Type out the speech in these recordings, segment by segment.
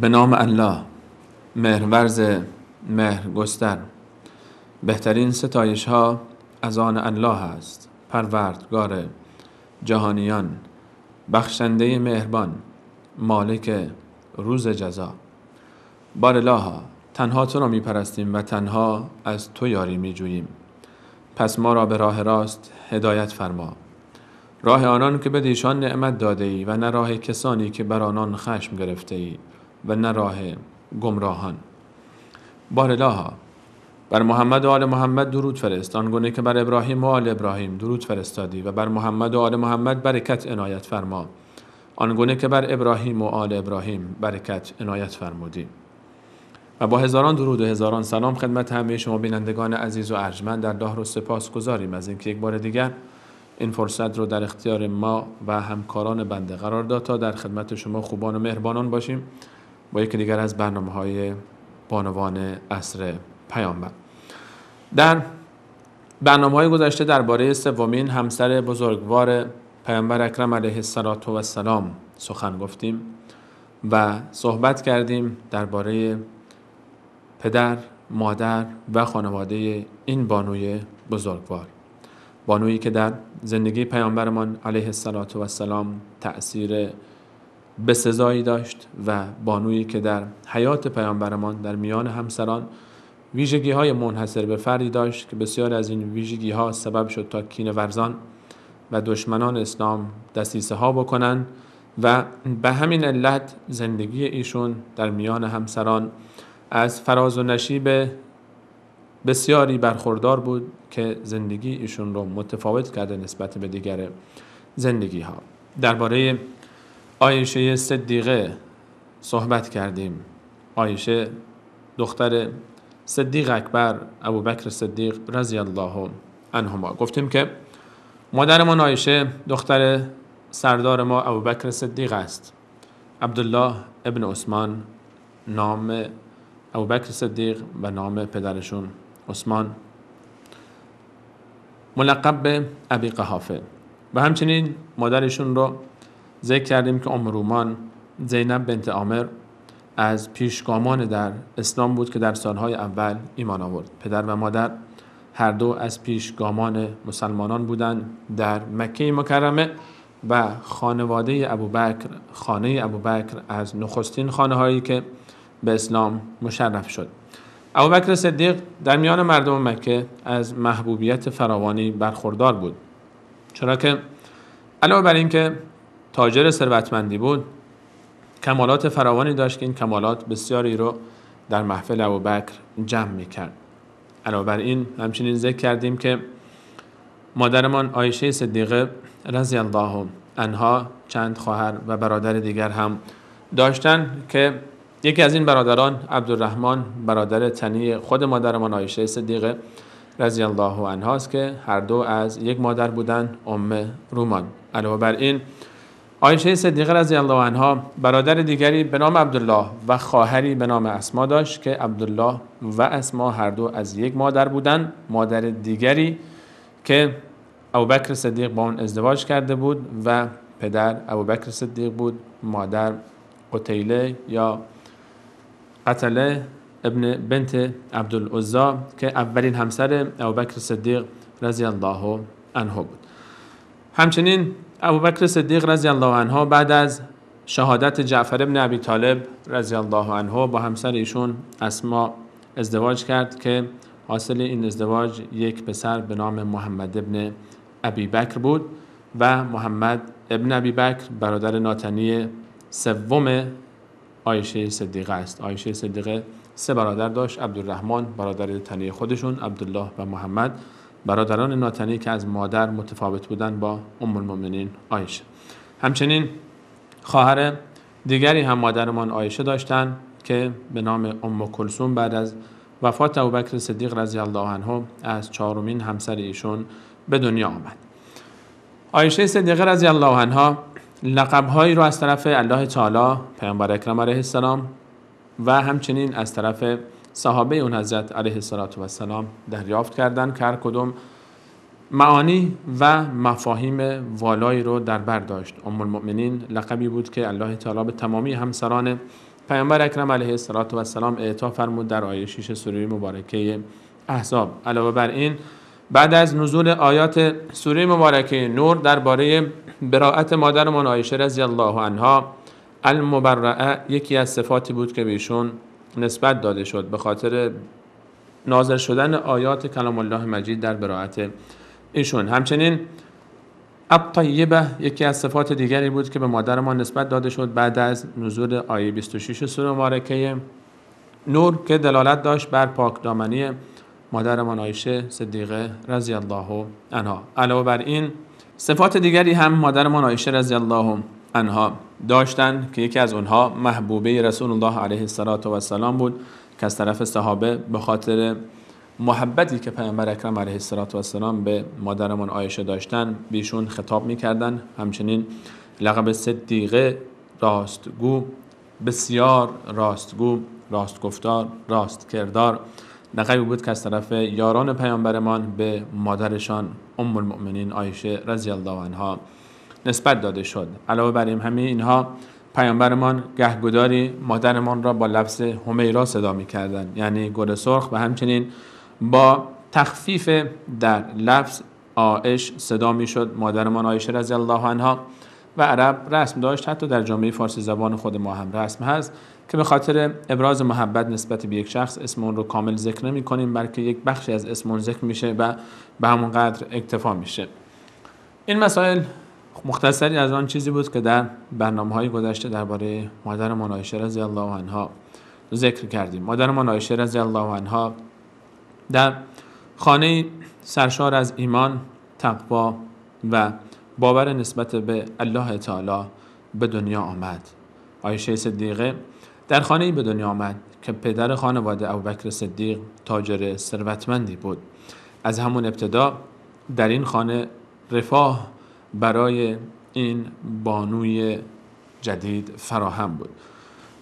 به نام الله، مهرورز مهرگستر. بهترین ستایش ها از آن الله است، پروردگار جهانیان، بخشنده مهربان، مالک روز جزا. بار الله، تنها تو را می پرستیم و تنها از تو یاری می جوییم. پس ما را به راه راست هدایت فرما، راه آنان که به دیشان نعمت داده ای و نه راه کسانی که بر آنان خشم گرفته ای و نه راه گمراهان. بار الله، بر محمد و آل محمد درود فرست، آنگونه که بر ابراهیم و آل ابراهیم درود فرستادی و بر محمد و آل محمد برکت عنایت فرما، آنگونه که بر ابراهیم و آل ابراهیم برکت عنایت فرمودی. و با هزاران درود و هزاران سلام خدمت همه شما بینندگان عزیز و ارجمند در دهر و سپاس گذاریم از اینکه یک بار دیگر این فرصت رو در اختیار ما و همکاران بنده قرار داد تا در خدمت شما خوبان و مهربانان باشیم با یکی دیگر از برنامه‌های بانوان عصر پیامبر. در برنامه‌های گذشته درباره سومین همسر بزرگوار پیامبر اکرم علیه السلام سخن گفتیم و صحبت کردیم درباره پدر، مادر و خانواده این بانوی بزرگوار، بانویی که در زندگی پیامبرمان علیه السلام تأثیر بسزایی داشت و بانویی که در حیات پیامبرمان در میان همسران ویژگی‌های منحصر به فردی داشت که بسیار از این ویژگی‌ها سبب شد تا کینه‌ورزان و دشمنان اسلام دسیسه‌ها بکنند و به همین علت زندگی ایشون در میان همسران از فراز و نشیب بسیاری برخوردار بود که زندگی ایشون رو متفاوت کرده نسبت به دیگر زندگی ها. درباره عایشه صدیقه صحبت کردیم. عایشه دختر صدیق اکبر ابوبکر صدیق رضی الله عنهما. گفتیم که مادرمان عایشه دختر سردار ما ابوبکر صدیق است. عبدالله ابن عثمان نام ابوبکر صدیق و نام پدرشون عثمان ملقب به ابی قحافه و همچنین مادرشون رو ذکر کردیم که ام رومان زینب بنت عامر از پیشگامان در اسلام بود که در سالهای اول ایمان آورد. پدر و مادر هر دو از پیشگامان مسلمانان بودند در مکه مکرمه و خانواده ابوبکر، خانه ابوبکر از نخستین خانه‌هایی که به اسلام مشرف شد. ابوبکر صدیق در میان مردم مکه از محبوبیت فراوانی برخوردار بود، چرا که علاوه بر این که تاجر ثروتمندی بود کمالات فراوانی داشت که این کمالات بسیاری رو در محفل ابوبکر جمع می‌کرد. علاوه بر این همچنین ذکر کردیم که مادرمان عایشه صدیقه رضی الله عنها چند خواهر و برادر دیگر هم داشتند که یکی از این برادران عبدالرحمن برادر تنی خود مادرمان عایشه صدیقه رضی الله عنها است که هر دو از یک مادر بودند، ام رومان. علاوه بر این عایشه صدیقه رضی الله عنها برادر دیگری به نام عبدالله و خواهری به نام اسما داشت که عبدالله و اسما هر دو از یک مادر بودند. مادر دیگری که ابوبکر صدیق با اون ازدواج کرده بود و پدر ابوبکر صدیق بود، مادر قتیله یا قتله ابن بنت عبدالعزا که اولین همسر ابوبکر صدیق رضی الله عنه بود. همچنین ابوبکر صدیق رضی الله عنه بعد از شهادت جعفر ابن ابی طالب رضی الله عنه با همسر ایشون اسما ازدواج کرد که حاصل این ازدواج یک پسر به نام محمد ابن ابی بکر بود و محمد ابن ابی بکر برادر ناتنی سوم عایشه صدیقه است. عایشه صدیقه سه برادر داشت: عبدالرحمن برادر تنی خودشون، عبدالله و محمد برادران ناتنی که از مادر متفاوت بودند با ام المؤمنین عایشه. همچنین خواهر دیگری هم مادرمان عایشه داشتند که به نام ام کلثوم بعد از وفات ابوبکر صدیق رضی الله عنه از چهارمین همسر ایشون به دنیا آمد. عایشه صدیقه رضی الله عنها لقب‌هایی رو از طرف الله تعالی، پیامبر اکرم علیه السلام و همچنین از طرف صحابه اون حضرت علیه السلام دریافت کردند که هر کدوم معانی و مفاهیم والایی رو در بر داشت. ام المؤمنین لقبی بود که الله تعالی به تمامی همسران پیامبر اکرم علیه السلام اعطا فرمود در آیه 6 سوره مبارکه احزاب. علاوه بر این بعد از نزول آیات سوره مبارکه نور درباره براءت مادرمان عایشه رضی الله عنها المبرئه یکی از صفاتی بود که به ایشون نسبت داده شد به خاطر نازل شدن آیات کلام الله مجید در براءت ایشون. همچنین الطیبه یکی از صفات دیگری بود که به مادرمان نسبت داده شد بعد از نزول آیه 26 سوره مبارکه نور که دلالت داشت بر پاکدامنی مادرمان عایشه صدیقه رضی الله عنها. علاوه بر این صفات دیگری هم مادرمان عایشه رضی الله عنها داشتند که یکی از اونها محبوبه رسول الله علیه السلام بود که از طرف صحابه به خاطر محبتی که پیامبر اکرم علیه السلام به مادرمان عایشه داشتن بیشون خطاب میکردن. همچنین لقب صدیقه راستگو، بسیار راستگو، راستگفتار، راست کردار لقبی بود که از طرف یاران پیامبرمان به مادرشان ام المؤمنین عایشه رضی الله عنها نسبت داده شد. علاوه بر همه اینها پیامبرمان گهگداری مادرمان را با لفظ همیرا صدا می‌کردند، یعنی گل سرخ، و همچنین با تخفیف در لفظ آئش صدا میشد مادرمان عایشه رضی الله عنها. و عرب رسم داشت، حتی در جامعه فارسی زبان خود ما هم رسم هست که به خاطر ابراز محبت نسبت به یک شخص اسم اون رو کامل ذکر نمی کنیم، بلکه یک بخشی از اسم اون ذکر میشه و به همون قدر اکتفا میشه. این مسائل مختصری از آن چیزی بود که در برنامه‌های گذشته درباره مادرمان عایشه رضی الله عنها ذکر کردیم. مادرمان عایشه رضی الله عنها در خانه سرشار از ایمان، تقوا و باور نسبت به الله تعالی به دنیا آمد. عایشه صدیقه در خانه‌ای به دنیا آمد که پدر خانواده ابوبکر صدیق تاجر ثروتمندی بود. از همون ابتدا در این خانه رفاه برای این بانوی جدید فراهم بود.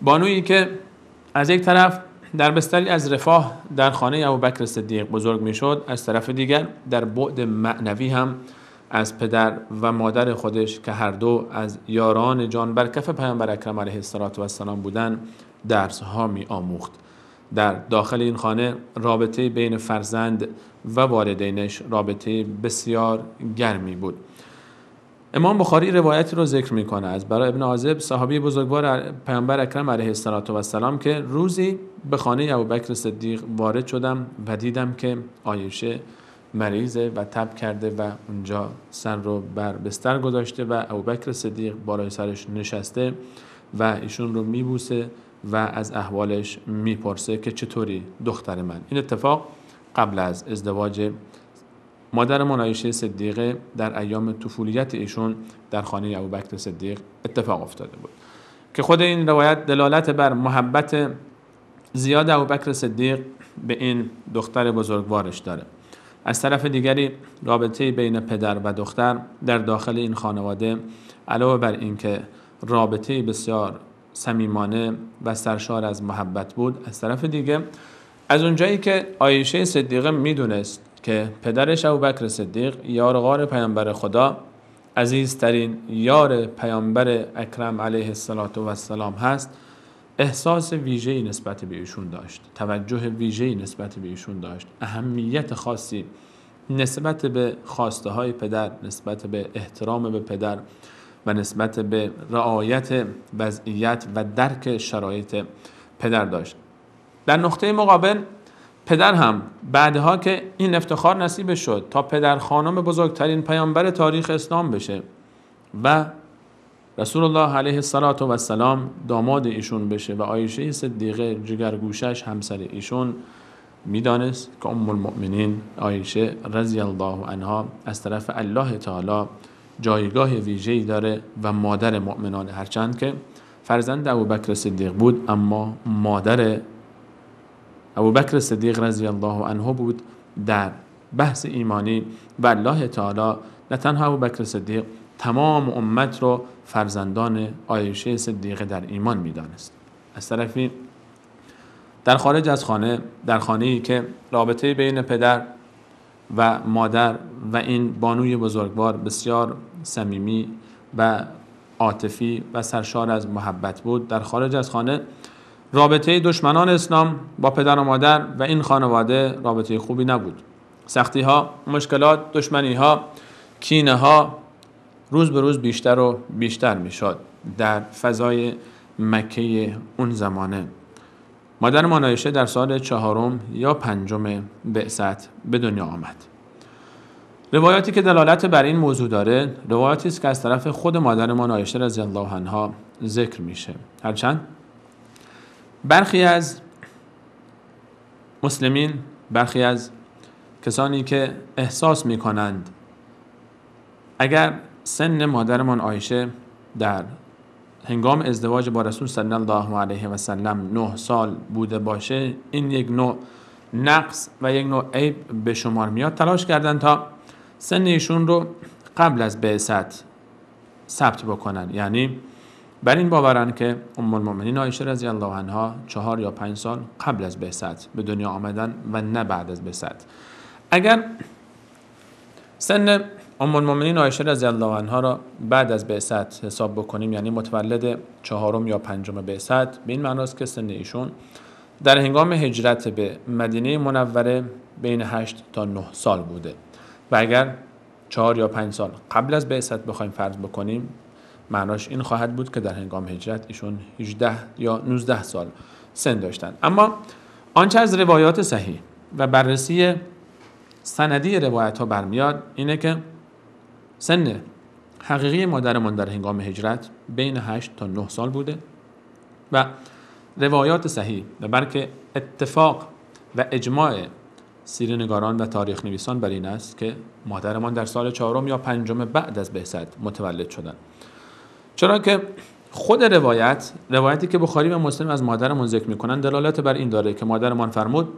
بانویی که از یک طرف در بستری از رفاه در خانه ابوبکر صدیق بزرگ میشد، از طرف دیگر در بعد معنوی هم از پدر و مادر خودش که هر دو از یاران جان بر کف پیامبر اکرم علیه السلام بودند درس ها می آموخت. در داخل این خانه رابطه بین فرزند و والدینش رابطه بسیار گرمی بود. امام بخاری روایتی رو ذکر میکنه از برای ابن عازب، صحابی بزرگوار پیامبر اکرم علیه السلام، که روزی به خانه ابوبکر صدیق وارد شدم و دیدم که عایشه مریضه و تب کرده و اونجا سر رو بر بستر گذاشته و ابوبکر صدیق بالای سرش نشسته و ایشون رو میبوسه و از احوالش میپرسه که چطوری دختر من. این اتفاق قبل از ازدواج مادرمان عایشه صدیقه در ایام طفولیت ایشون در خانه ابوبکر صدیق اتفاق افتاده بود که خود این روایت دلالت بر محبت زیاد ابوبکر صدیق به این دختر بزرگوارش داره. از طرف دیگری رابطه بین پدر و دختر در داخل این خانواده علاوه بر این که رابطه بسیار صمیمانه و سرشار از محبت بود، از طرف دیگه از اونجایی که عایشه صدیقه میدونست که پدرش ابوبکر صدیق یار غار پیامبر خدا، عزیزترین یار پیامبر اکرم علیه السلام هست، احساس ویژه‌ای نسبت به ایشون داشت، توجه ویژه‌ای نسبت به ایشون داشت، اهمیت خاصی نسبت به خواسته های پدر، نسبت به احترام به پدر و نسبت به رعایت وضعیت و درک شرایط پدر داشت. در نقطه مقابل پدر هم بعدها که این افتخار نصیب شد تا پدر خانم بزرگترین پیامبر تاریخ اسلام بشه و رسول الله علیه السلام داماد ایشون بشه و عایشه صدیقه جگرگوشش همسر ایشون، میدانست که ام المؤمنین عایشه رضی الله عنها از طرف الله تعالی جایگاه ویژه‌ای داره و مادر مؤمنان، هرچند که فرزند ابوبکر صدیق بود اما مادر ابوبکر صدیق رضی الله عنه بود. در بحث ایمانی و الله تعالی نه تنها ابوبکر صدیق، تمام امت رو فرزندان عایشه صدیقه در ایمان میدانست. از طرفی در خارج از خانه، در خانه‌ای که رابطه بین پدر و مادر و این بانوی بزرگوار بسیار صمیمی و عاطفی و سرشار از محبت بود. در خارج از خانه رابطه دشمنان اسلام با پدر و مادر و این خانواده رابطه خوبی نبود. سختی ها، مشکلات، دشمنی ها، کینه ها روز به روز بیشتر و بیشتر میشد در فضای مکه اون زمانه. مادرمان عایشه در سال 4 یا 5 بعثت به دنیا آمد. روایاتی که دلالت بر این موضوع داره روایاتی است که از طرف خود مادرمان عایشه رضی الله عنها ذکر میشه. هرچند برخی از مسلمین، برخی از کسانی که احساس میکنند اگر سن مادرمان عایشه در هنگام ازدواج با رسول صلی الله علیه و سلم 9 سال بوده باشه، این یک نوع نقص و یک نوع عیب به شمار میاد، تلاش کردن تا سن ایشون رو قبل از بعثت ثبت بکنن. یعنی بر این باورن که ام المؤمنین عایشه رضی الله عنها 4 یا 5 سال قبل از بعثت به دنیا آمدن و نه بعد از بعثت. اگر سن ام المؤمنین عایشه رضی الله عنها را بعد از بعثت حساب بکنیم، یعنی متولد 4 یا 5 بعثت، به این معناست که سن ایشون در هنگام هجرت به مدینه منوره بین 8 تا 9 سال بوده و اگر 4 یا 5 سال قبل از بعثت بخوایم فرض بکنیم، معناش این خواهد بود که در هنگام هجرت ایشون 18 یا 19 سال سن داشتند. اما آنچه از روایات صحیح و بررسی سندی روایت ها برمیاد اینه که سن حقیقی مادرمان در هنگام هجرت بین 8 تا 9 سال بوده و روایات صحیح و بلکه اتفاق و اجماع سیره‌نگاران و تاریخ نویسان بر این است که مادرمان در سال 4 یا 5 بعد از بعثت متولد شدند. چرا که خود روایتی که بخاری و مسلم از مادرمان ذکر می‌کنند دلالت بر این داره که مادرمان فرمود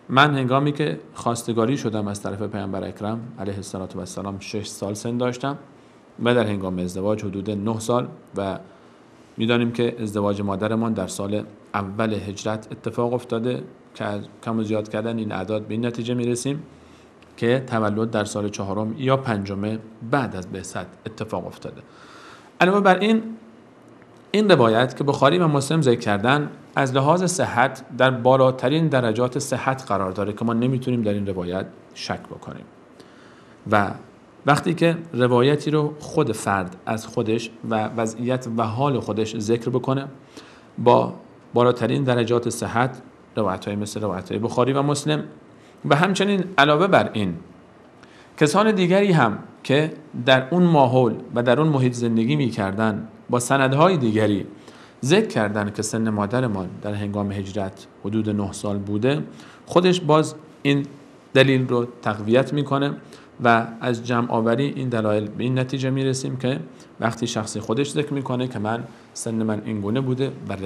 من هنگامی که خواستگاری شدم از طرف پیامبر اکرم علیه السلام 6 سال سن داشتم و در هنگام ازدواج حدود 9 سال و میدانیم که ازدواج مادرمان در سال اول هجرت اتفاق افتاده که کم و زیاد کردن این اعداد به این نتیجه میرسیم که تولد در سال 4 یا 5 بعد از بعثت اتفاق افتاده. علاوه بر این روایت که بخاری و مسلم ذکر کردن از لحاظ صحت در بالاترین درجات صحت قرار داره که ما نمیتونیم در این روایت شک بکنیم و وقتی که روایتی رو خود فرد از خودش و وضعیت و حال خودش ذکر بکنه با بالاترین درجات صحت، روایت‌های مثل روایت‌های بخاری و مسلم و همچنین علاوه بر این کسان دیگری هم که در اون ماحول و در اون محیط زندگی می‌کردن با سندهای دیگری ذکر کردن که سن مادرمان در هنگام هجرت حدود 9 سال بوده، خودش باز این دلیل رو تقویت میکنه و از جمع آوری این دلایل به این نتیجه میرسیم که وقتی شخصی خودش ذکر میکنه که سن من این گونه بوده و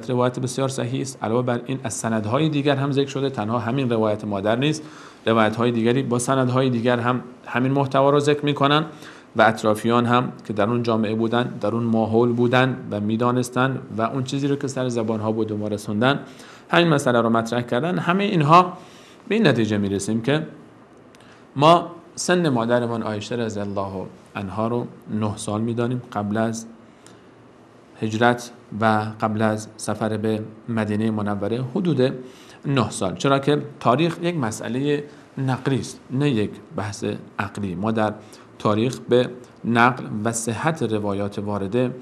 روایت بسیار صحیح است، علاوه بر این از سندهای دیگر هم ذکر شده، تنها همین روایت مادر نیست، روایت‌های دیگری با سندهای دیگر هم همین محتوا رو ذکر میکنن و اطرافیان هم که در اون جامعه بودن، در اون ماحول بودن و میدانستن و اون چیزی رو که سر زبانها بود و ما رسوندن همین مسئله رو مطرح کردن. همه اینها به این نتیجه میرسیم که ما سن مادرمان عایشه رضی الله عنها رو 9 سال میدانیم قبل از هجرت و قبل از سفر به مدینه منوره حدود 9 سال، چرا که تاریخ یک مسئله نقلی است نه یک بحث عقلی. ما در تاریخ به نقل و صحت روایات وارده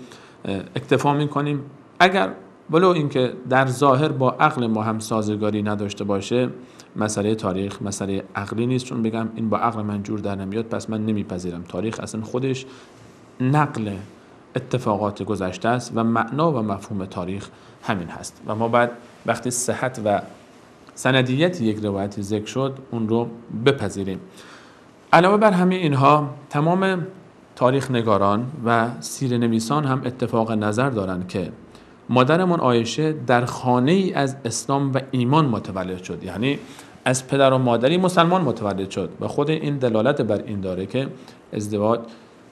اکتفا می‌کنیم، اگر ولو اینکه در ظاهر با عقل ما هم سازگاری نداشته باشه. مسئله تاریخ مسئله عقلی نیست، چون بگم این با عقل من جور در نمیاد پس من نمیپذیرم. تاریخ اصلا خودش نقل اتفاقات گذشته است و معنا و مفهوم تاریخ همین هست و ما بعد وقتی صحت و سندیت یک روایتی ذکر شد اون رو بپذیریم. علاوه بر همه اینها تمام تاریخ نگاران و سیره نویسان هم اتفاق نظر دارند که مادرمان عایشه در خانه ای از اسلام و ایمان متولد شد، یعنی از پدر و مادری مسلمان متولد شد و خود این دلالت بر این داره که ازدواج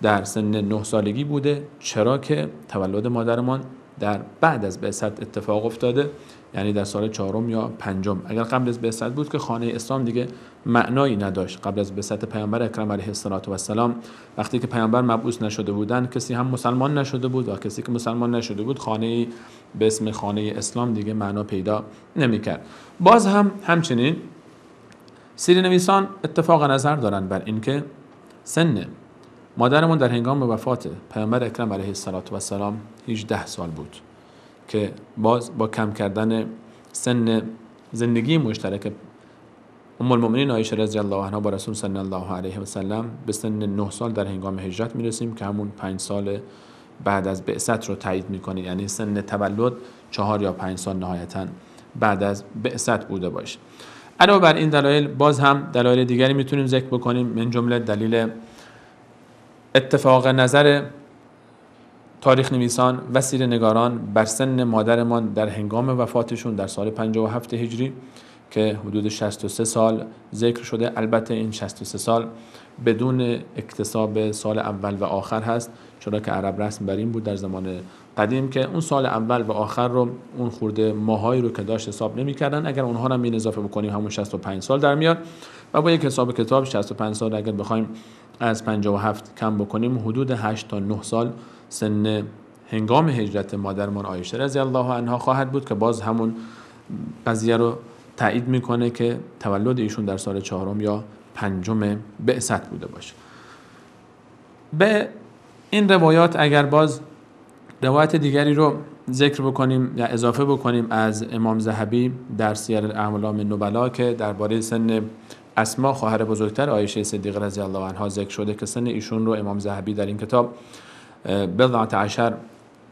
در سن 9 سالگی بوده، چرا که تولد مادرمان در بعد از بعثت اتفاق افتاده، یعنی در سال 4 یا 5. اگر قبل از بعثت بود که خانه اسلام دیگه معنایی نداشت. قبل از بعثت پیامبر اکرم علیه السلام وقتی که پیامبر مبعوث نشده بودن، کسی هم مسلمان نشده بود و کسی که مسلمان نشده بود خانه به اسم خانه اسلام دیگه معنا پیدا نمی‌کرد. باز هم همچنین سیره‌نویسان اتفاق نظر دارند بر اینکه سن مادرمون در هنگام وفات پیامبر اکرم علیه السلام 18 سال بود که باز با کم کردن سن زندگی مشترک ام المؤمنین عایشه رضی الله عنها با رسول صلی الله علیه و سلم به سن 9 سال در هنگام هجرت میرسیم که همون 5 سال بعد از بعثت رو تایید میکنه، یعنی سن تولد 4 یا 5 سال نهایتا بعد از بعثت بوده باشه. علاوه بر این دلایل باز هم دلایل دیگری میتونیم ذکر بکنیم، من جمله دلیل اتفاق نظر تاریخ نویسان و سیره‌نگاران بر سن مادرمان در هنگام وفاتشون در سال 57 هجری که حدود 63 سال ذکر شده. البته این 63 سال بدون اکتساب سال اول و آخر هست، چرا که عرب رسم بر این بود در زمان قدیم که اون سال اول و آخر رو، اون خورده ماهایی رو که داشت حساب نمی‌کردن. اگر اونها رو هم اضافه بکنیم همون 65 سال در میاد و با یک حساب کتاب 65 سال اگر بخوایم از 57 کم بکنیم حدود 8 تا 9 سال سن هنگام هجرت مادرمان عایشه رضی الله عنها خواهد بود که باز همون قضیه رو تایید میکنه که تولد ایشون در سال 4 یا 5 بعثت بوده باشه. به این روایات اگر باز روایت دیگری رو ذکر بکنیم یا اضافه بکنیم از امام ذهبی در سیر اعلام نبلا که درباره سن اسما خواهر بزرگتر عایشه صدیقه رضی الله عنها ذکر شده که سن ایشون رو امام ذهبی در این کتاب بضعة عشر،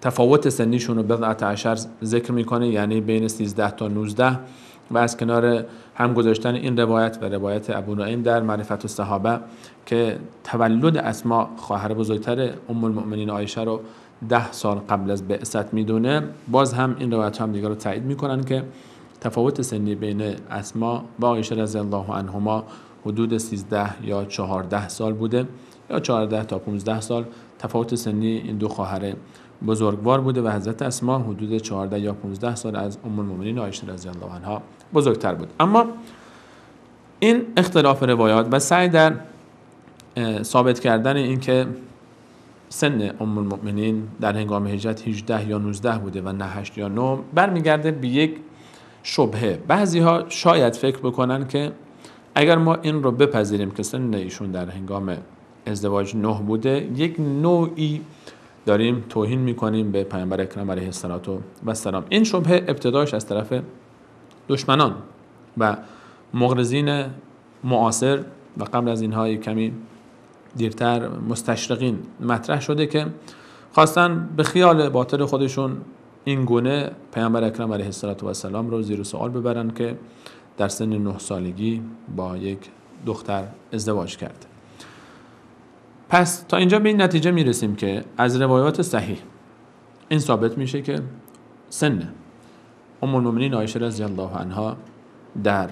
تفاوت سنیشون رو بضعة عشر ذکر میکنه، یعنی بین 13 تا 19 و از کنار هم گذاشتن این روایت و روایت ابو نعیم در معرفت الصحابه که تولد اسما خواهر بزرگتر ام المؤمنین عایشه رو 10 سال قبل از بعثت میدونه، باز هم این روایت هم دیگه رو تایید میکنن که تفاوت سنی بین اسما و عایشه رضی الله عنهما حدود 13 یا 14 سال بوده، یا 14 تا 15 سال تفاوت سنی این دو خواهر بزرگوار بوده و حضرت اسما حدود 14 یا 15 سال از ام المؤمنین عایشه رضی الله عنها بزرگتر بود. اما این اختلاف روایات و سعی در ثابت کردن این که سن ام المؤمنین در هنگام هجرت 18 یا 19 بوده و نه 8 یا 9 برمیگرده به یک شبهه. بعضی‌ها شاید فکر بکنن که اگر ما این رو بپذیریم که سن ایشون در هنگام ازدواج 9 بوده، یک نوعی داریم توهین میکنیم به پیامبر اکرم علیه السلام. این شبهه ابتداش از طرف دشمنان و مغرضین معاصر و قبل از اینها کمی دیرتر مستشرقین مطرح شده که خواستن به خیال باطل خودشون این گونه پیامبر اکرم علیه السلام رو زیر سوال ببرن که در سن 9 سالگی با یک دختر ازدواج کرد. پس تا اینجا به این نتیجه میرسیم که از روایات صحیح این ثابت میشه که سن ام المؤمنین عایشه رضی الله عنها در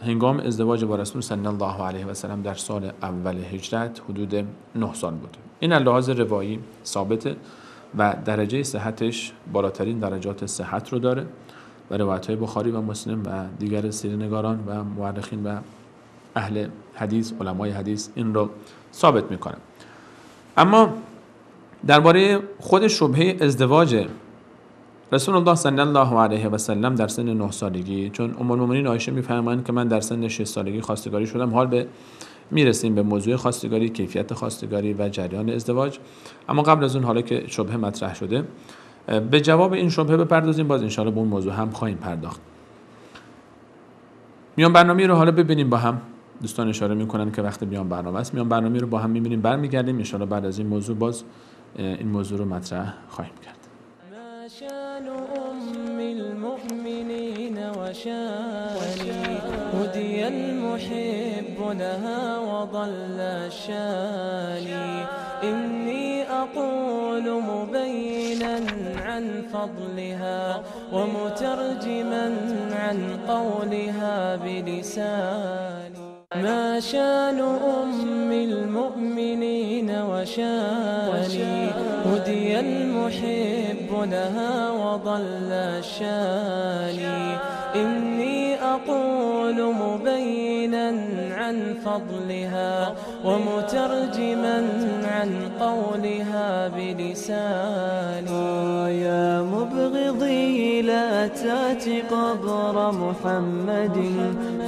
هنگام ازدواج با رسول صلی الله علیه و سلم در سال اول هجرت حدود 9 سال بود. این از لحاظ روایی ثابته و درجه صحتش بالاترین درجات صحت رو داره و روایت‌های بخاری و مسلم و دیگر سیره‌نگاران و مورخین و اهل حدیث، علمای حدیث این رو ثابت میکنه. اما درباره خود شبهه ازدواج رسول الله صلی الله علیه و سلم در سن 9 سالگی، چون ام المؤمنین عایشه میفرمایند که من در سن 6 سالگی خواستگاری شدم، حال به میرسیم به موضوع خواستگاری، کیفیت خواستگاری و جریان ازدواج. اما قبل از اون حالا که شبهه مطرح شده به جواب این شبهه بپردازیم، باز انشاءالله به اون موضوع هم خواهیم پرداخت. میان برنامه رو حالا ببینیم با هم. دوستان اشاره میکنن که وقت میان برنامه است، میان برنامه رو با هم میبینیم، برمیگردیم انشاءالله بعد از این موضوع باز این موضوع رو مطرح خواهیم کرد. شان أم المؤمنين وشاني هدي المحب لها وضل شاني إني أقول مبينا عن فضلها ومترجما عن قولها بلساني ما شان أم المؤمنين وشاني هدي المحب لها وضل الشاني إني أقول مبينا عن فضلها ومترجما عن قولها بلساني يا مبغضي لا تأتي قبر محمد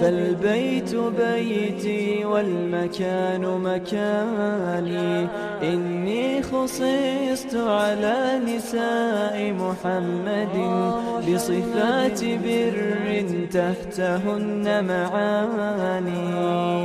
فالبيت بيتي والمكان مكاني إني خصصت على نساء محمد بصفات بر تحتهن معاني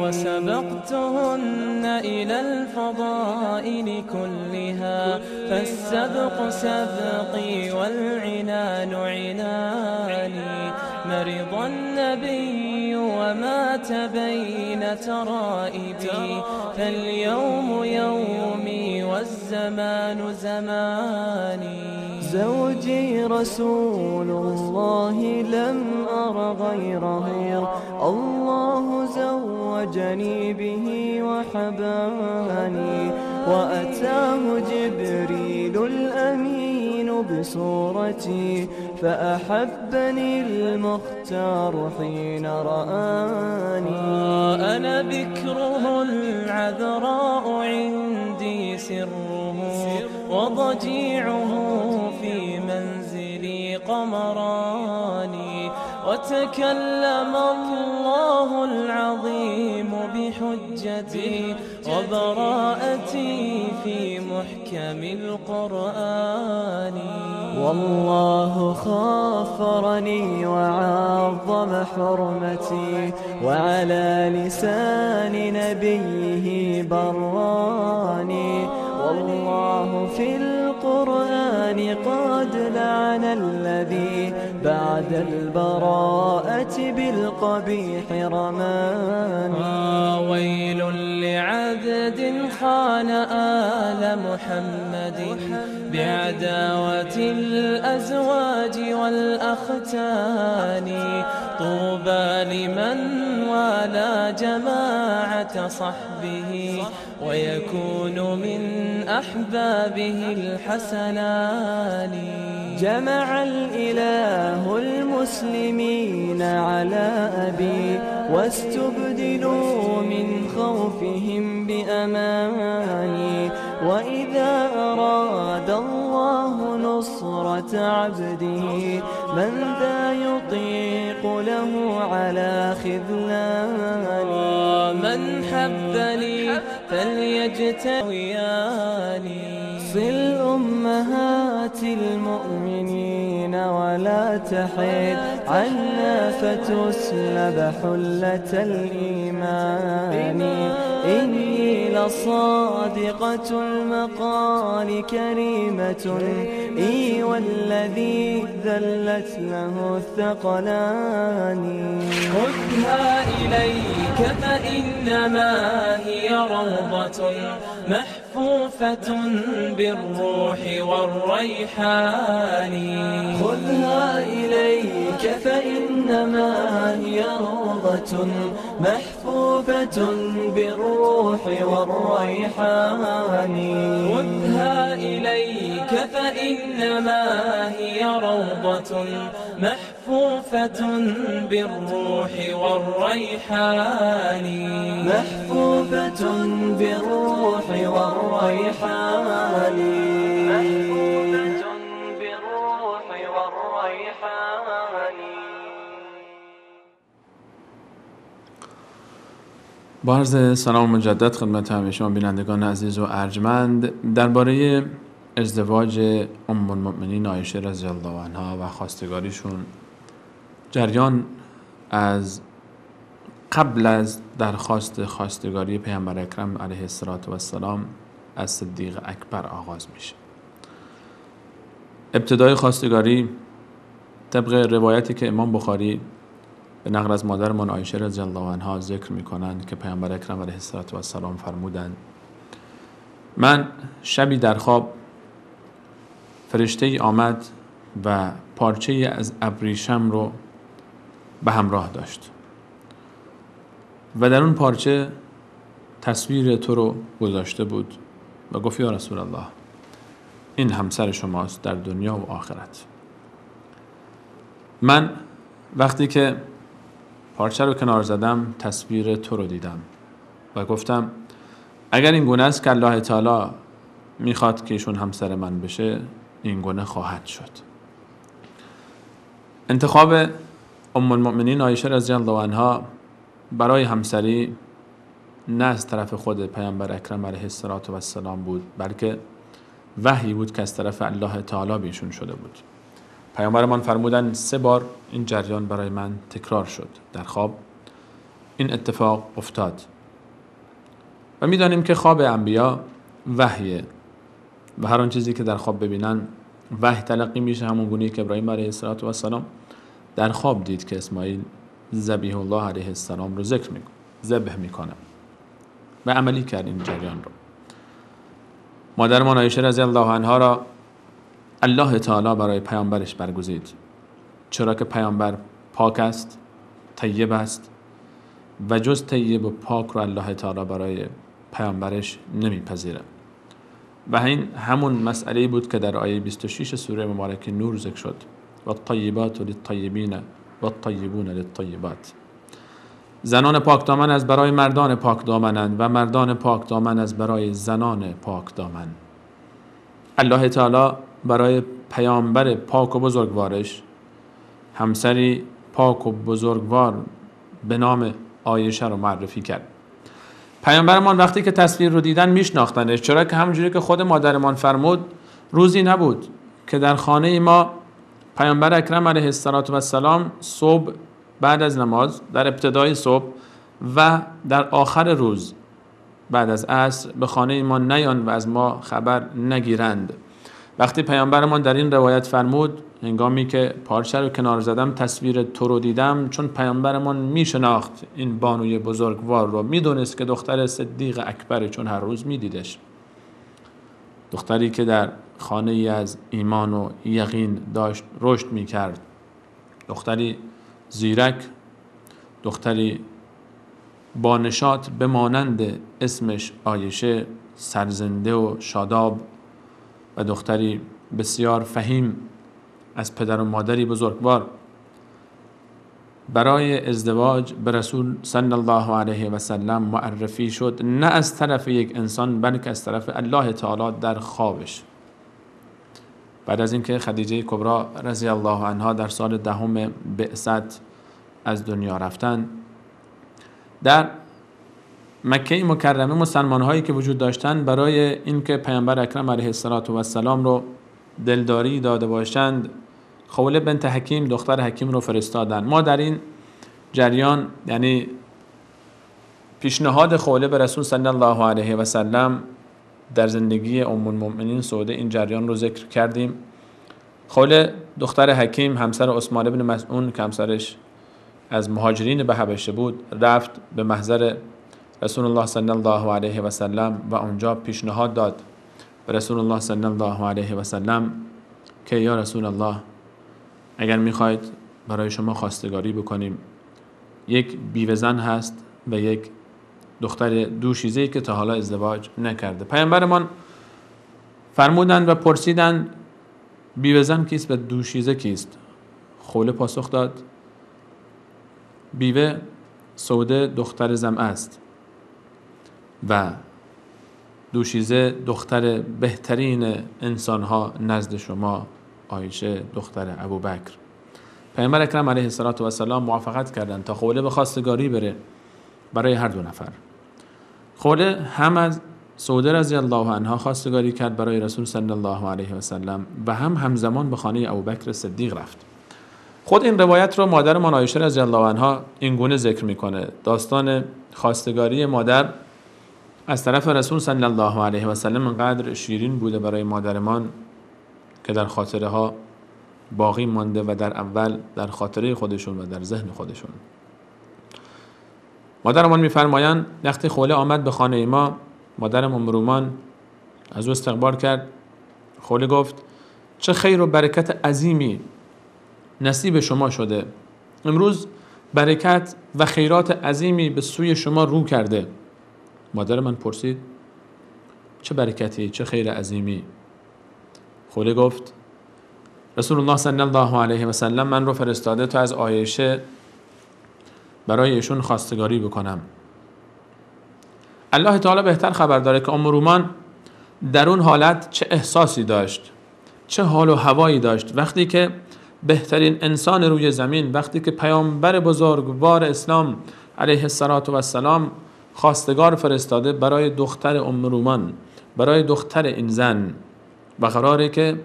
وسبقتهن إلى الفضائل كلها فالسبق سبقي والعنان عناني مرض النبي ومات بين ترائبي فاليوم يومي والزمان زماني زوجي رسول الله لم أر غيره الله زوجني به وحباني وأتاه جبريل الأمين بصورتي فأحبني المختار حين رآني أنا بكره العذراء عندي سره وضجيعه في منزلي قمراني وتكلم الله العظيم بحجتي وبراءتي في محكم القرآن والله خافرني وعظم حرمتي وعلى لسان نبيه براني والله في القرآن قد لعن الذي بعد البراءة بالقبيح رماني ويل لعبد خان آل محمد بعداوة الأزواج والأختان طوبى لمن والى جماعة صحبه ويكون من أحبابه الحسنان جمع الإله المسلمين على أبي واستبدلوا من خوفهم بأماني وإذا أراد الله نصرة عبده من ذا يطيق له على خذلاني من حبني فليجتوياني صل أمهات المؤمنين ولا تحد عنا فتسلب حلة الإيمان إني لصادقة المقال كريمة إي والذي ذلت له الثقلان خذها إليك فإنما هي روضة محفوفة بالروح والريحان خذها إليك فإنما هي روضة محفوفة بالروح والريحان خذها إليك فإنما هي روضة محفوفة بالروح والريحان محفوفة بالروح والريحان محفوفة بالروح والريحان. با عرض سلام مجدد خدمت همه شما بینندگان عزیز و ارجمند، درباره ازدواج ام المؤمنین عایشه رضی الله عنها و خواستگاریشون، جریان از قبل از درخواست خواستگاری پیامبر اکرم علیه السلام از صدیق اکبر آغاز میشه. ابتدای خواستگاری طبق روایتی که امام بخاری به نقل از مادرمان عایشه رضی الله عنها ذکر میکنند که پیامبر اکرم علیه السلام فرمودند: من شبی در خواب فرشته آمد و پارچه از ابریشم رو به همراه داشت. و در اون پارچه تصویر تو رو گذاشته بود و گفت یا رسول الله این همسر شماست در دنیا و آخرت. من وقتی که پارچه رو کنار زدم تصویر تو رو دیدم و گفتم اگر این گونه است که الله تعالی میخواد که ایشون همسر من بشه، این گونه خواهد شد. انتخاب ام المؤمنین عایشه رضی الله عنها برای همسری نه از طرف خود پیامبر اکرم علیه السلام بود، بلکه وحی بود که از طرف الله تعالی به ایشون شده بود. پیامبرمان فرمودن 3 بار این جریان برای من تکرار شد. در خواب این اتفاق افتاد و میدانیم که خواب انبیا وحیه و هر آن چیزی که در خواب ببینن وحی تلقی میشه، همون گونه‌ای که ابراهیم علیه السلام در خواب دید که اسماعیل ذبیح الله علیه السلام رو ذبح میکنه و عملی کرد این جریان رو. مادرمان عایشه رضی الله عنها را الله تعالی برای پیامبرش برگزید، چرا که پیامبر پاک است، طیب است و جز طیب و پاک رو الله تعالی برای پیامبرش نمیپذیره. و این همون مسئله بود که در آیه 26 سوره مبارکه نور ذکر شد و الطیبات للطیبین و الطیبون للطیبات. زنان پاک دامن از برای مردان پاک دامنند و مردان پاک دامن از برای زنان پاک دامن. الله تعالی برای پیامبر پاک و بزرگوارش همسری پاک و بزرگوار به نام عایشه رو معرفی کرد. پیامبرمان وقتی که تصویر رو دیدن میشناختنش، چرا که همونجوری که خود مادرمان فرمود روزی نبود که در خانه ما پیامبر اکرم علیه السلام صبح بعد از نماز، در ابتدای صبح و در آخر روز بعد از عصر به خانه ما نیان و از ما خبر نگیرند. وقتی پیامبرمان در این روایت فرمود هنگامی که پارچه رو کنار زدم تصویر تو رو دیدم، چون پیامبرمان میشناخت این بانوی بزرگوار رو، میدونست که دختر صدیق اکبر، چون هر روز میدیدش، دختری که در خانه ای از ایمان و یقین داشت رشد میکرد، دختری زیرک، دختری با نشاط بمانند اسمش عایشه، سرزنده و شاداب و دختری بسیار فهیم از پدر و مادری بزرگوار برای ازدواج به رسول صلی الله علیه و سلم معرفی شد، نه از طرف یک انسان بلکه از طرف الله تعالی در خوابش. بعد از اینکه خدیجه کبرا رضی الله عنها در سال 10 بعثت از دنیا رفتن، در مکه مکرمه مسلمان هایی که وجود داشتند برای اینکه پیامبر اکرم علیه السلام رو دلداری داده باشند خوله بنت حکیم دختر حکیم رو فرستادن. ما در این جریان یعنی پیشنهاد خوله به رسول صلی الله علیه و سلم در زندگی ام المؤمنین سوده این جریان رو ذکر کردیم. خوله دختر حکیم همسر عثمان بن مسعون که همسرش از مهاجرین به حبشه بود رفت به محضر رسول الله صلی الله علیه و سلم و اونجا پیشنهاد داد به رسول الله صلی الله علیه و سلم که یا رسول الله اگر میخواید برای شما خواستگاری بکنیم، یک بیوه زن هست و یک دختر دوشیزه‌ای که تا حالا ازدواج نکرده. پیامبرمان فرمودند و پرسیدند بیوه زن کیست و دوشیزه کیست؟ خوله پاسخ داد بیوه سوده دختر زمعه است و دوشیزه دختر بهترین انسانها نزد شما عایشه دختر ابوبکر. پیامبر اکرم علیه السلام موافقت کردند تا خوله به خواستگاری بره برای هر دو نفر. خوله هم از سوده رضی الله عنها خواستگاری کرد برای رسول صلی الله علیه و سلم و هم همزمان به خانه ابوبکر صدیق رفت. خود این روایت رو مادرمان عایشه رضی الله عنها این گونه ذکر میکنه. داستان خواستگاری مادر از طرف رسول صلی الله علیه و سلم انقدر شیرین بوده برای مادرمان که در خاطره ها باقی مانده و در اول در خاطره خودشون و در ذهن خودشون. مادرمان میفرمایند وقتی خوله آمد به خانه ما، مادرم ام رومان از او استقبال کرد. خوله گفت چه خیر و برکت عظیمی نصیب شما شده. امروز برکت و خیرات عظیمی به سوی شما رو کرده. مادر من پرسید چه برکتی، چه خیر عظیمی؟ خوله گفت رسول الله صلی الله علیه و سلم من رو فرستاده تا از عایشه برای ایشون خواستگاری بکنم. الله تعالی بهتر خبر داره که ام رومان در اون حالت چه احساسی داشت، چه حال و هوایی داشت وقتی که بهترین انسان روی زمین، وقتی که پیامبر بزرگوار اسلام علیه السلام خواستگار فرستاده برای دختر ام رومان، برای دختر این زن، و قراره که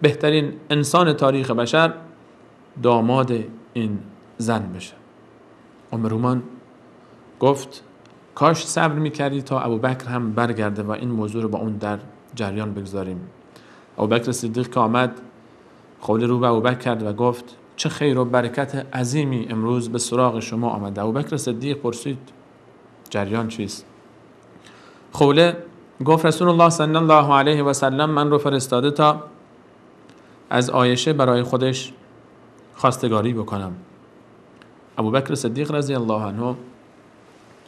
بهترین انسان تاریخ بشر داماد این زن بشه. ام رومان گفت کاش صبر میکردی تا ابوبکر هم برگرده و این موضوع رو با اون در جریان بگذاریم. ابوبکر صدیق که آمد، خوله رو به ابوبکر کرد و گفت چه خیر و برکت عظیمی امروز به سراغ شما آمده. ابوبکر صدیق پرسید جریان چیست؟ خوله گفت رسول الله صلی الله علیه و سلم من رو فرستاده تا از عایشه برای خودش خواستگاری بکنم. ابوبکر صدیق رضی الله عنه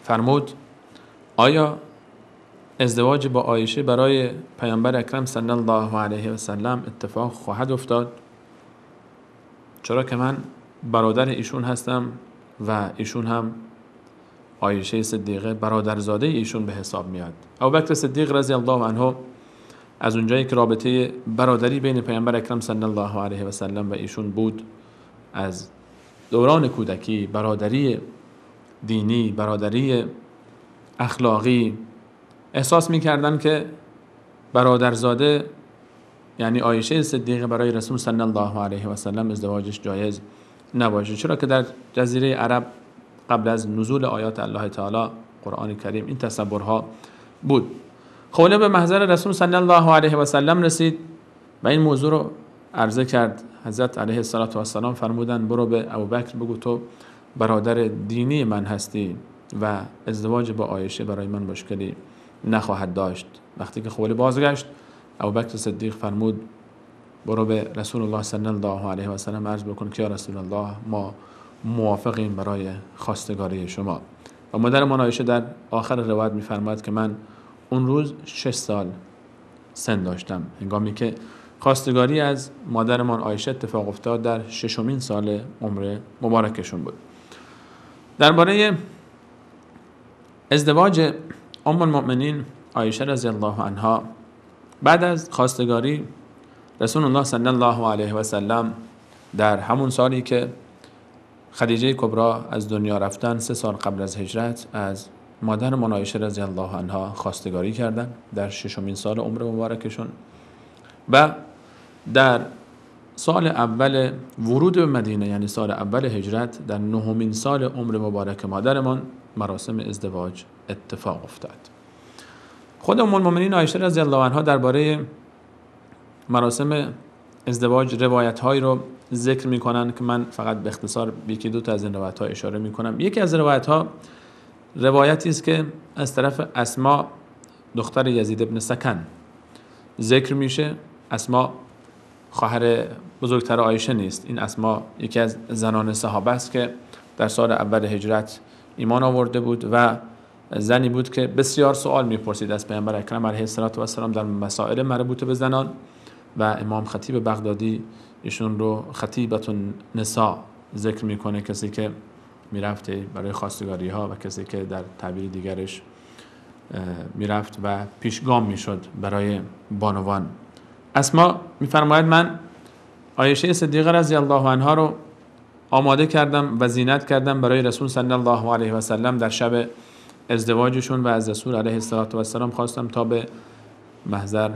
فرمود آیا ازدواج با عایشه برای پیامبر اکرم صلی الله علیه و سلم اتفاق خواهد افتاد؟ چرا که من برادر ایشون هستم و ایشون هم عایشه صدیقه برادرزاده ایشون به حساب میاد. ابوبکر صدیق رضی الله عنه از اونجایی که رابطه برادری بین پیامبر اکرم صلی الله علیه و سلم و ایشون بود، از دوران کودکی، برادری دینی، برادری اخلاقی، احساس میکردن که برادرزاده یعنی عایشه صدیقه برای رسول صلی الله علیه و سلم ازدواجش جایز نباشه، چرا که در جزیره عرب قبل از نزول آیات الله تعالی قرآن کریم این تصورها بود. خوله به محضر رسول صلی الله علیه و سلم رسید و این موضوع رو عرضه کرد. حضرت علیه السلام فرمودن برو به ابوبکر بگو تو برادر دینی من هستی و ازدواج با عایشه برای من مشکلی نخواهد داشت. وقتی که خوله بازگشت، ابوبکر صدیق فرمود برو به رسول الله صلی الله علیه و سلم عرض بکن که یا رسول الله ما موافقیم برای خواستگاری شما. و مادرمان عایشه در آخر روایت می‌فرماید که من اون روز 6 سال سن داشتم هنگامی که خواستگاری از مادرمان عایشه اتفاق افتاد، در 6مین سال عمر مبارکشون بود. درباره ازدواج ام المؤمنین عایشه رضی الله عنها بعد از خواستگاری رسول الله صلی الله علیه و سلم در همون سالی که خدیجه کبری از دنیا رفتن 3 سال قبل از هجرت از مادرمان عایشه رضی الله عنها خواستگاری کردند در 6مین سال عمر مبارکشون و در سال اول ورود به مدینه یعنی سال اول هجرت در 9مین سال عمر مبارک مادرمان مراسم ازدواج اتفاق افتاد. خود ام المؤمنین عایشه رضی الله عنها درباره مراسم ازدواج روایت هایی رو ذکر میکنن که من فقط به اختصار یکی دو تا از این روایت ها اشاره میکنم. یکی از روایت ها روایتی است که از طرف اسما دختر یزید ابن سکن ذکر میشه. اسما خواهر بزرگتر عایشه نیست. این اسما یکی از زنان صحابه است که در سال اول هجرت ایمان آورده بود و زنی بود که بسیار سوال میپرسید از پیامبر اکرم علیه السلام در مسائل مربوط به زنان و امام خطیب بغدادی ایشون رو خطیبت النساء ذکر میکنه، کسی که میرفته برای خواستگاری ها و کسی که در تعبیر دیگرش میرفت و پیشگام میشد برای بانوان. اسما میفرماید من عایشه صدیقه رضی الله عنها رو آماده کردم و زینت کردم برای رسول صلی الله علیه و سلم در شب ازدواجشون و از رسول علیه السلام خواستم تا به محضر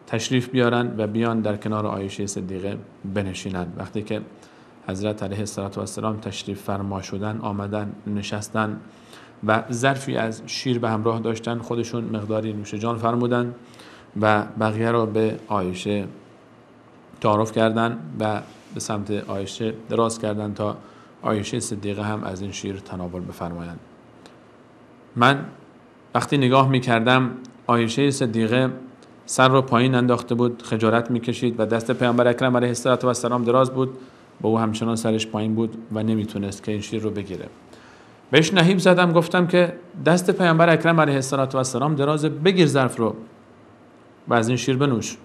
تشریف بیارن و بیان در کنار عایشه صدیقه بنشینند. وقتی که حضرت علیه السلام تشریف فرما شدن، آمدن نشستن و ظرفی از شیر به همراه داشتن، خودشون مقداری نوش جان فرمودن و بقیه رو به عایشه تعارف کردن و به سمت عایشه دراز کردن تا عایشه صدیقه هم از این شیر تناول بفرمایند. من وقتی نگاه میکردم عایشه صدیقه سر رو پایین انداخته بود، خجالت میکشید و دست پیامبر اکرم علیه السلام دراز بود با او همچنان سرش پایین بود و نمیتونست که این شیر رو بگیره. بهش نهیب زدم، گفتم که دست پیامبر اکرم علیه السلام درازه، بگیر ظرف رو و از این شیر بنوش.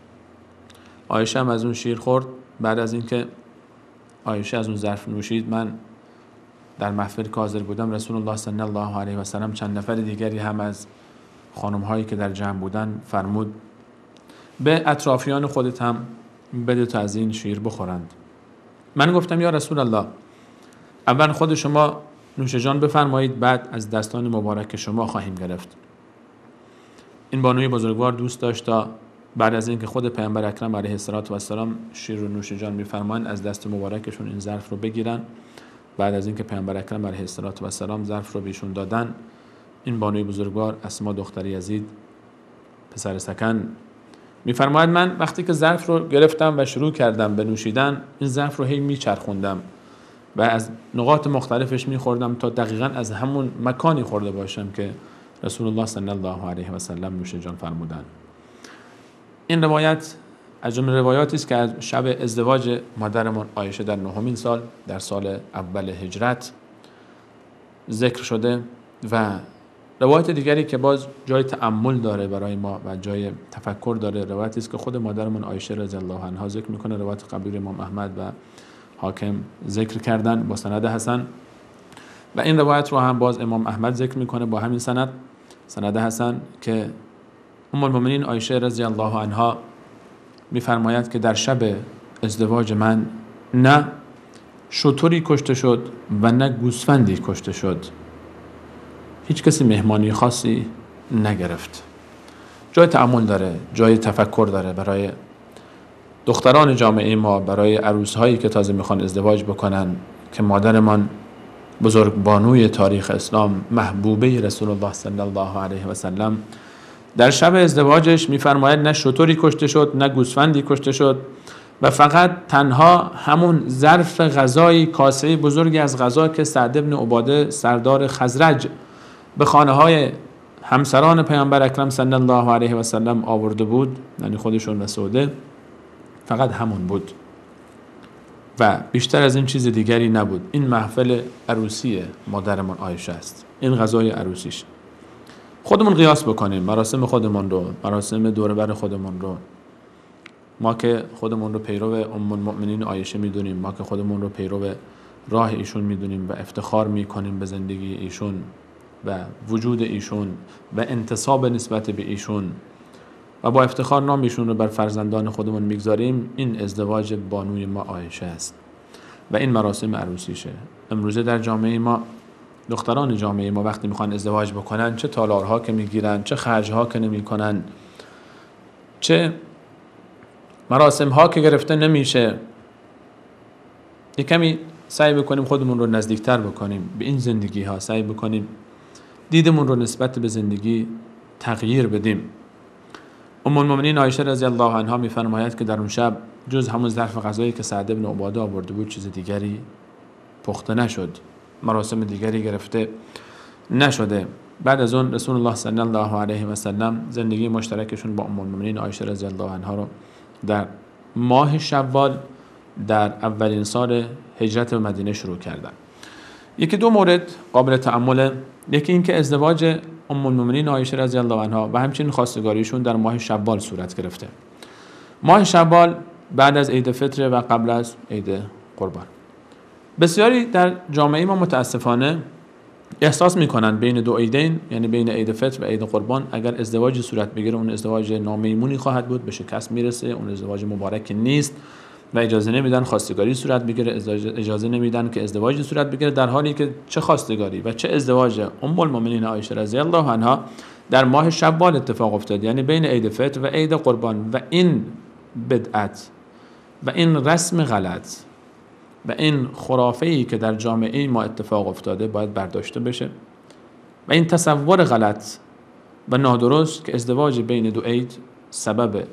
عایشه هم از اون شیر خورد. بعد از اینکه عایشه از اون ظرف نوشید، من در محفل که حاضر بودم، رسول الله صلی الله علیه و سلم چند نفر دیگری هم از خانم هایی که در جمع بودن فرمود به اطرافیان خودت هم بده تا از این شیر بخورند. من گفتم یا رسول الله، اول خود شما نوش جان بفرمایید، بعد از دستان مبارک شما خواهیم گرفت. این بانوی بزرگوار دوست داشت تا بعد از اینکه خود پیامبر اکرم علیه السلام شیر رو نوش جان می‌فرمایند، از دست مبارکشون این ظرف رو بگیرن. بعد از اینکه پیامبر اکرم علیه السلام ظرف رو بهشون دادن، این بانوی بزرگوار اسما دختر یزید پسر سکن می‌فرماید من وقتی که ظرف رو گرفتم و شروع کردم به نوشیدن، این ظرف رو هی میچرخوندم و از نقاط مختلفش میخوردم تا دقیقاً از همون مکانی خورده باشم که رسول الله صلی الله علیه و سلم نوش جان فرمودند. این روایت از جمله روایاتی است که از شب ازدواج مادرمان عایشه در 9مین سال در سال اول هجرت ذکر شده و روایت دیگری که باز جای تأمل داره برای ما و جای تفکر داره، روایتی است که خود مادرمان عایشه رضی الله عنها ذکر میکنه. روایت قبلی امام احمد و حاکم ذکر کردن با سند حسن و این روایت رو هم باز امام احمد ذکر میکنه با همین سند حسن که ام المؤمنین عایشه رضی الله عنها میفرماید که در شب ازدواج من نه شتری کشته شد و نه گوسفندی کشته شد، هیچ کسی مهمانی خاصی نگرفت. جای تأمل داره، جای تفکر داره برای دختران جامعه ما، برای عروس‌هایی که تازه میخوان ازدواج بکنن که مادرمان بزرگ بانوی تاریخ اسلام، محبوبه رسول الله صلی الله علیه و سلم، در شب ازدواجش میفرماید نه شتری کشته شد نه گوسفندی کشته شد و فقط تنها همون ظرف غذایی، کاسه بزرگی از غذا که سعد بن عباده سردار خزرج به خانه های همسران پیامبر اکرم صلی الله علیه و سلم آورده بود، یعنی خودشون و سوده، فقط همون بود و بیشتر از این چیز دیگری نبود. این محفل عروسی مادرمان عایشه است، این غذای عروسیش. خودمون قیاس بکنیم مراسم خودمون رو، مراسم دور بر خودمون رو. ما که خودمون رو پیرو ام المؤمنین عایشه میدونیم، ما که خودمون رو پیرو راه ایشون میدونیم و افتخار میکنیم به زندگی ایشون و وجود ایشون و انتساب نسبت به ایشون و با افتخار نام ایشون رو بر فرزندان خودمون میگذاریم، این ازدواج بانوی ما عایشه است و این مراسم عروسیشه. امروزه در جامعه ما، دختران جامعه ما وقتی میخوان ازدواج بکنن، چه تالارها که میگیرن، چه خرجها که نمیکنن، چه مراسم ها که گرفته نمیشه. یک کمی سعی بکنیم خودمون رو نزدیکتر بکنیم به این زندگی ها، سعی بکنیم دیدمون رو نسبت به زندگی تغییر بدیم. ام المؤمنین عایشه رضی الله عنها میفرماید که در اون شب جز همون ظرف غذایی که سعد بن عباده آورده بود چیز دیگری پخته نشد، مراسم دیگری گرفته نشده. بعد از اون رسول الله صلی الله علیه و سلم زندگی مشترکشون با ام المؤمنین عایشه رضی الله عنها رو در ماه شوال در اولین سال هجرت به مدینه شروع کردن. یکی دو مورد قابل تأمله. یکی این که ازدواج ام المؤمنین عایشه رضی الله عنها و همچنین خواستگاریشون در ماه شوال صورت گرفته. ماه شوال بعد از عید فطر و قبل از عید قربان. بسیاری در جامعه ما متاسفانه احساس میکنن بین دو عیدین، یعنی بین عید فطر و عید قربان، اگر ازدواجی صورت بگیره اون ازدواج نامیمونی خواهد بود، به شکست میرسه، اون ازدواج مبارک نیست و اجازه نمیدن خواستگاری صورت بگیره، اجازه نمیدن که ازدواجی صورت بگیره، در حالی که چه خواستگاری و چه ازدواج ام المؤمنین عایشه رضی الله عنها در ماه شوال اتفاق افتاد، یعنی بین عید فطر و عید قربان. و این بدعت و این رسم غلط و این خرافه‌ای که در جامعه ما اتفاق افتاده باید برداشته بشه و این تصور غلط و نادرست که ازدواج بین دو عید سبب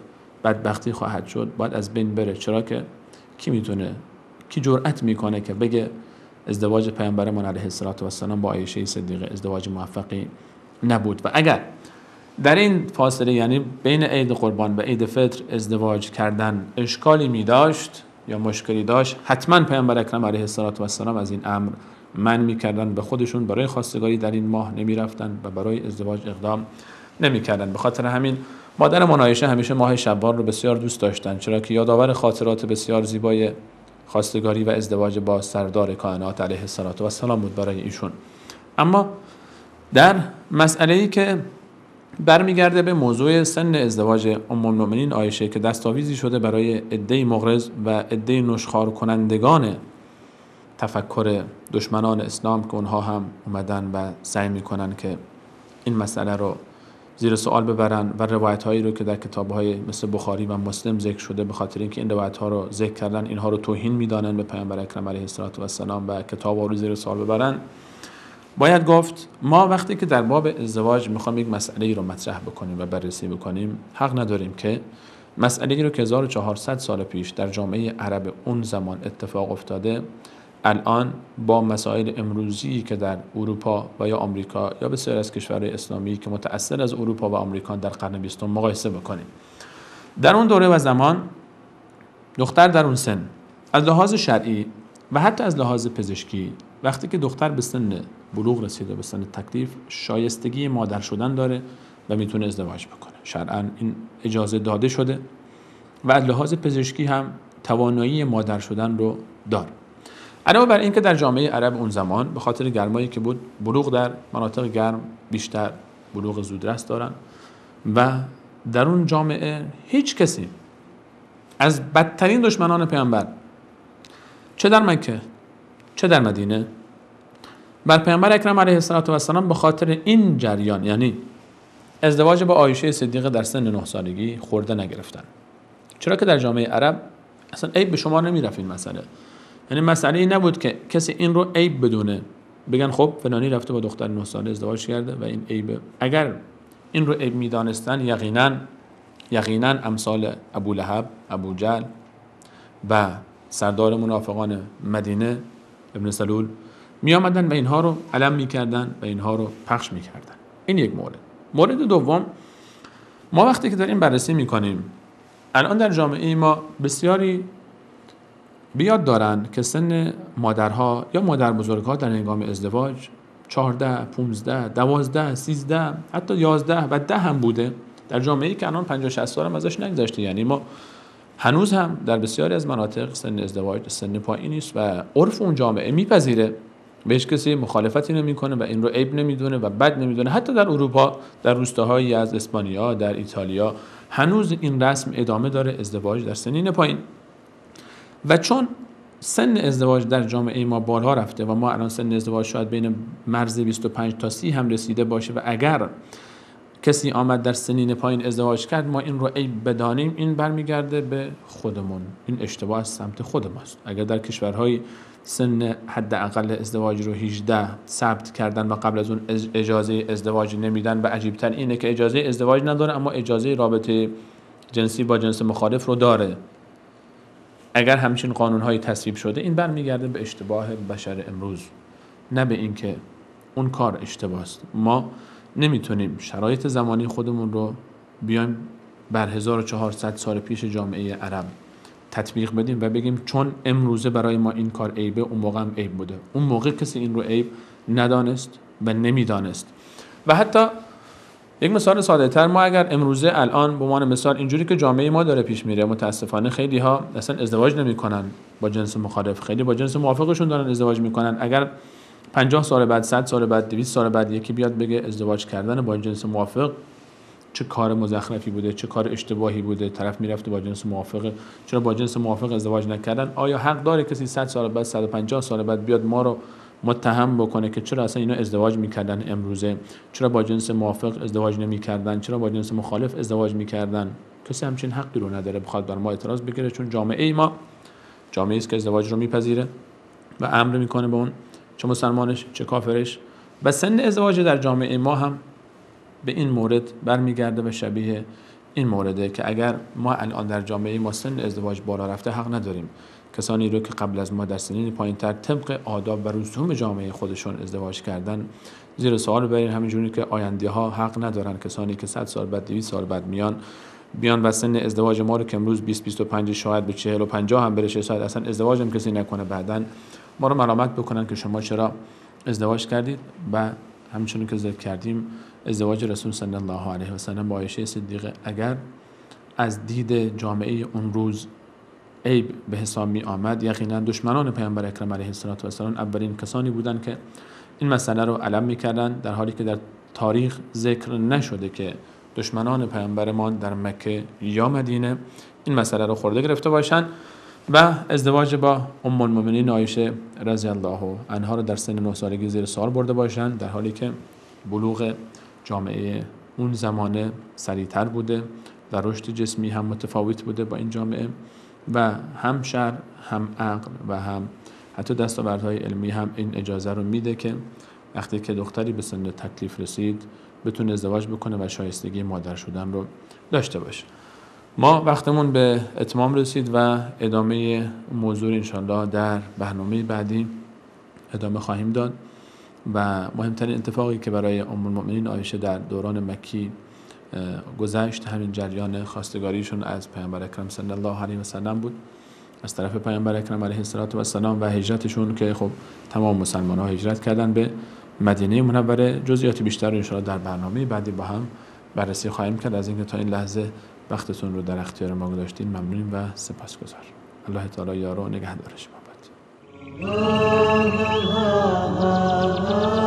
بدبختی خواهد شد باید از بین بره. چرا که کی جرأت میکنه که بگه ازدواج پیامبرمون علیه السلام با عایشه صدیقه ازدواج موفقی نبود؟ و اگر در این فاصله، یعنی بین عید قربان و عید فطر، ازدواج کردن اشکالی می داشت یا مشکلی داشت، حتما پیامبر اکرم علیه السلام از این امر منع می‌کردن. به خودشون برای خواستگاری در این ماه نمی‌رفتن و برای ازدواج اقدام نمی‌کردن. به خاطر همین مادر عایشه همیشه ماه شوال رو بسیار دوست داشتن، چرا که یادآور خاطرات بسیار زیبای خواستگاری و ازدواج با سردار کائنات علیه السلام بود برای ایشون. اما در مسئله‌ای که برمیگرده به موضوع سن ازدواج ام المؤمنین عایشه که دستاویزی شده برای عده مغرض و عده نشخوار کنندگان تفکر دشمنان اسلام که اونها هم اومدن و سعی میکنن که این مسئله رو زیر سوال ببرن و روایت هایی رو که در کتاب های مثل بخاری و مسلم ذکر شده به خاطر اینکه این روایت ها رو ذکر کردن اینها رو توهین میدانن به پیامبر اکرم علیه السلام و کتاب ها رو زیر سوال ببرن. باید گفت ما وقتی که در باب ازدواج میخوام یک مسئله رو مطرح بکنیم و بررسی بکنیم، حق نداریم که مسئله رو که 1400 سال پیش در جامعه عرب اون زمان اتفاق افتاده الان با مسائل امروزی که در اروپا و یا آمریکا یا بسیاری از کشورهای اسلامی که متأثر از اروپا و آمریکا در قرن 20 مقایسه بکنیم. در اون دوره و زمان دختر در اون سن از لحاظ شرعی و حتی از لحاظ پزشکی وقتی که دختر به سن بلوغ رسیده، به سن تکلیف، شایستگی مادر شدن داره و میتونه ازدواج بکنه. شرعاً این اجازه داده شده و از لحاظ پزشکی هم توانایی مادر شدن رو داره. علاوه بر این که در جامعه عرب اون زمان به خاطر گرمایی که بود، بلوغ در مناطق گرم بیشتر بلوغ زودرس دارن و در اون جامعه هیچ کسی از بدترین دشمنان پیامبر چه در مکه چه در مدینه بر پیامبر اکرم علیه السلام به خاطر این جریان، یعنی ازدواج با عایشه صدیقه در سن 9 سالگی، خورده نگرفتن. چرا که در جامعه عرب اصلا عیب به شما نمیرفت این مسئله. یعنی مسئله این نبود که کسی این رو عیب بدونه، بگن خب فلانی رفته با دختر 9 ساله ازدواج کرده و این عیبه. اگر این رو عیب میدانستن یقینا امثال ابو لهب، ابو جهل و سردار منافقان مدینه ابن سلول می آمدن و اینها رو علم میکردن و اینها رو پخش میکردن. این یک مورد. مورد دوم، ما وقتی که داریم بررسی میکنیم الان در جامعه ما بسیاری بیاد دارن که سن مادرها یا مادر بزرگها در هنگام ازدواج 14 15 12 13 حتی 11 و 10 هم بوده در جامعه‌ای که الان 50 60 سال هم ازش نگذشته. یعنی ما هنوز هم در بسیاری از مناطق سن ازدواج سن پایینی است و عرف اون جامعه میپذیره، بهش کسی مخالفتی نمیکنه و این رو عیب نمیدونه و بد نمیدونه. حتی در اروپا در روستاهایی از اسپانیا، در ایتالیا هنوز این رسم ادامه داره، ازدواج در سنین پایین. و چون سن ازدواج در جامعه ما بالا رفته و ما الان سن ازدواج شاید بین مرز 25 تا 30 هم رسیده باشه و اگر کسی آمد در سنین پایین ازدواج کرد ما این رو عیب بدانیم، این برمیگرده به خودمون. این اشتباه از سمت خود ماست. اگر در کشورهای سن حداقل ازدواج رو 18 ثبت کردن و قبل از اون اجازه ازدواج نمیدن و عجیب‌تر اینه که اجازه ازدواج نداره اما اجازه رابطه جنسی با جنس مخالف رو داره، اگر همچین قانون‌هایی تصویب شده این برمیگرده به اشتباه بشر امروز، نه به این که اون کار اشتباه است. ما نمیتونیم شرایط زمانی خودمون رو بیایم بر 1400 سال پیش جامعه عرب تطبیق بدیم و بگیم چون امروزه برای ما این کار عیبه اون موقع هم عیب بوده. اون موقع کسی این رو عیب ندانست و نمیدانست. و حتی یک مثال ساده تر، ما اگر امروزه الان به عنوان مثال اینجوری که جامعه ما داره پیش میره، متاسفانه خیلی ها اصلا ازدواج نمیکنن با جنس مخالف، خیلی با جنس موافقشون دارن ازدواج میکنن. اگر 50 سال بعد، 100 سال بعد، 200 سال بعد یکی بیاد بگه ازدواج کردن با جنس موافق چه کار مزخرفی بوده، چه کار اشتباهی بوده، طرف میرفته با جنس موافق، چرا با جنس موافق ازدواج نکردن؟ آیا حق داره کسی 100 سال بعد، 150 سال بعد بیاد ما رو متهم بکنه که چرا اصلا اینا ازدواج میکردن امروزه، چرا با جنس موافق ازدواج نمیکردن، چرا با جنس مخالف ازدواج میکردن؟ کسی همچین حقی رو نداره بخواد بر ما اعتراض بگیره، چون جامعه ما جامعه است که ازدواج رو میپذیره و امر میکنه به اون، چه مسلمانش چه کافرش. و سن ازدواج در جامعه ما هم به این مورد برمیگرده و شبیه این مورده که اگر ما الان در جامعه ما سن ازدواج بالا رفته، حق نداریم کسانی رو که قبل از ما در سنین پایین‌تر طبق آداب و رسوم جامعه خودشون ازدواج کردن زیر سوال ببریم. همینجوری که آینده ها حق ندارن کسانی که 100 سال بعد، 200 سال بعد میان بیان و سن ازدواج ما رو که امروز 20-25 شاید به 40 و 50 هم برشه، شاید اصلا ازدواج هم کسی نکنه، بعدن ما رو ملامت بکنن که شما چرا ازدواج کردید. و همچنین که ذکر کردیم ازدواج رسول صلی الله علیه و سلم با عایشه صدیقه اگر از دید جامعه اون روز عیب به حساب می آمد، یقینا دشمنان پیامبر اکرم علیه السلام اولین کسانی بودند که این مسئله رو علم می‌کردن، در حالی که در تاریخ ذکر نشده که دشمنان پیامبرمان در مکه یا مدینه این مسئله رو خورده گرفته باشند و ازدواج با ام المؤمنین عایشه رضی الله عنها رو در سن 9 سالگی زیر سوال برده باشند، در حالی که بلوغ جامعه اون زمانه سریعتر بوده و رشد جسمی هم متفاوت بوده با این جامعه و هم شرع هم عقل و هم حتی دستاوردهای علمی هم این اجازه رو میده که وقتی که دختری به سن تکلیف رسید بتونه ازدواج بکنه و شایستگی مادر شدن رو داشته باشه. ما وقتمون به اتمام رسید و ادامه موضوع انشالله در برنامه بعدی ادامه خواهیم داد و مهمترین اتفاقی که برای ام المؤمنین عایشه در دوران مکی گذشت همین جریان خواستگاریشون از پیامبر اکرم صلی الله علیه و سلم بود از طرف پیامبر اکرم علیه السلام و هجرتشون که خب تمام مسلمان‌ها هجرت کردن به مدینه منوره. جزئیات بیشتر رو ان شاء الله در برنامه بعدی با هم بررسی خواهیم کرد. از اینکه تا این لحظه وقتتون رو در اختیار ما گذاشتین ممنونیم و سپاسگزار. الله تعالی یار و نگهدار شما باد.